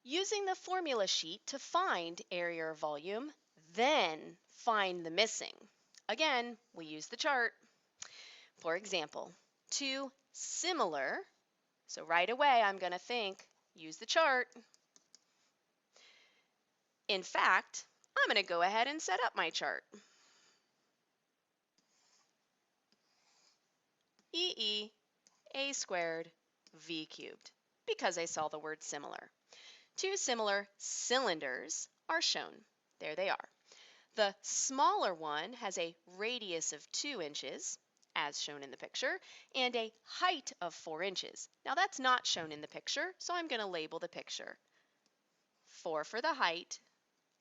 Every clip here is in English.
Using the formula sheet to find area or volume, then find the missing. Again, we use the chart. For example, two similar, so right away I'm going to think, use the chart. In fact, I'm going to go ahead and set up my chart. EE A squared V cubed, because I saw the word similar. Two similar cylinders are shown. There they are. The smaller one has a radius of 2 inches, as shown in the picture, and a height of 4 inches. Now that's not shown in the picture, so I'm going to label the picture. 4 for the height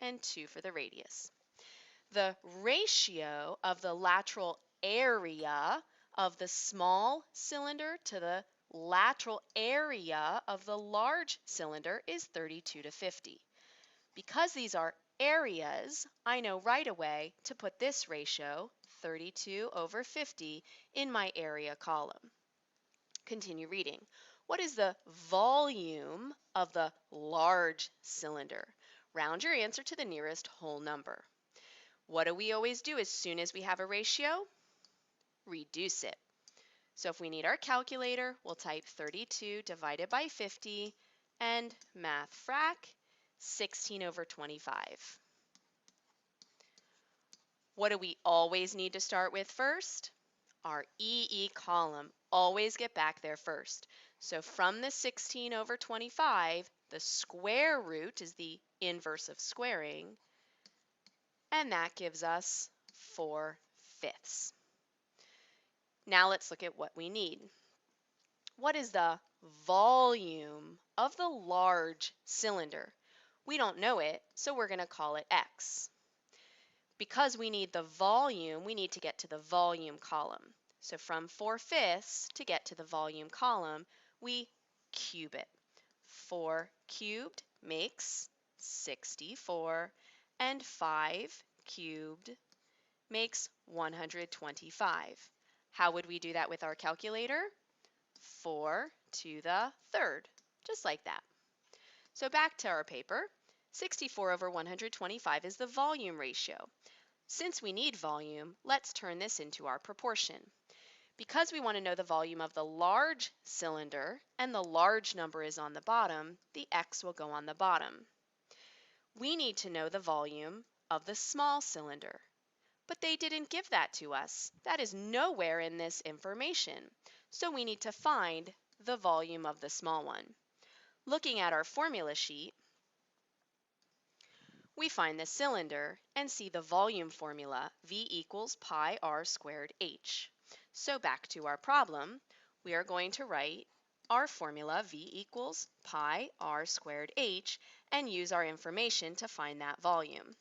and 2 for the radius. The ratio of the lateral area of the small cylinder to the lateral area of the large cylinder is 32 to 50. Because these are areas, I know right away to put this ratio, 32 over 50, in my area column. Continue reading. What is the volume of the large cylinder? Round your answer to the nearest whole number. What do we always do as soon as we have a ratio? Reduce it. So if we need our calculator, we'll type 32 divided by 50 and math frac 16 over 25. What do we always need to start with first? Our EE column. Always get back there first. So from the 16 over 25, the square root is the inverse of squaring, and that gives us 4/5. Now let's look at what we need. What is the volume of the large cylinder? We don't know it, so we're going to call it X. Because we need the volume, we need to get to the volume column. So from 4/5 to get to the volume column, we cube it. 4 cubed makes 64, and 5 cubed makes 125. How would we do that with our calculator? 4 to the third, just like that. So back to our paper, 64 over 125 is the volume ratio. Since we need volume, let's turn this into our proportion. Because we want to know the volume of the large cylinder and the large number is on the bottom, the X will go on the bottom. We need to know the volume of the small cylinder, but they didn't give that to us. That is nowhere in this information. So we need to find the volume of the small one. Looking at our formula sheet, we find the cylinder and see the volume formula, V equals pi r squared h. So back to our problem, we are going to write our formula, V equals pi r squared h, and use our information to find that volume.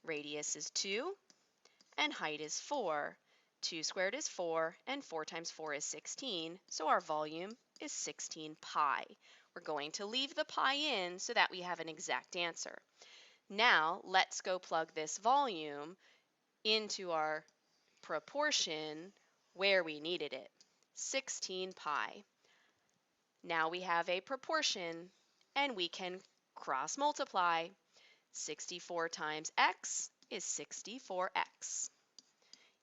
Radius is 2, and height is 4. 2 squared is 4, and 4 times 4 is 16, so our volume is 16 pi. We're going to leave the pi in so that we have an exact answer. Now, let's go plug this volume into our proportion where we needed it, 16 pi. Now we have a proportion, and we can cross multiply. 64 times x is 64x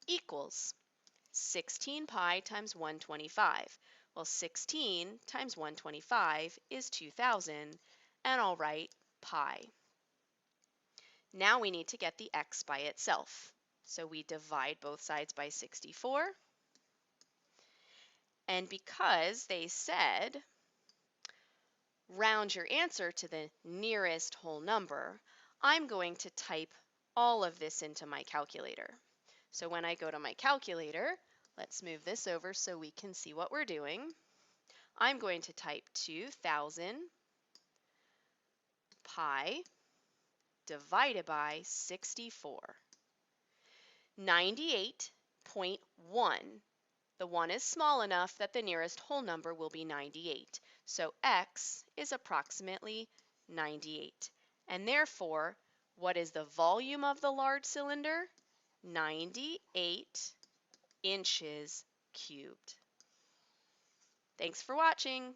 equals 16 pi times 125. Well, 16 times 125 is 2,000, and I'll write pi. Now we need to get the x by itself. So we divide both sides by 64. And because they said round your answer to the nearest whole number, I'm going to type all of this into my calculator. So when I go to my calculator, let's move this over so we can see what we're doing. I'm going to type 2,000 pi divided by 64. 98.1. The 1 is small enough that the nearest whole number will be 98. So x is approximately 98. And therefore, what is the volume of the large cylinder? 98 inches cubed. Thanks for watching.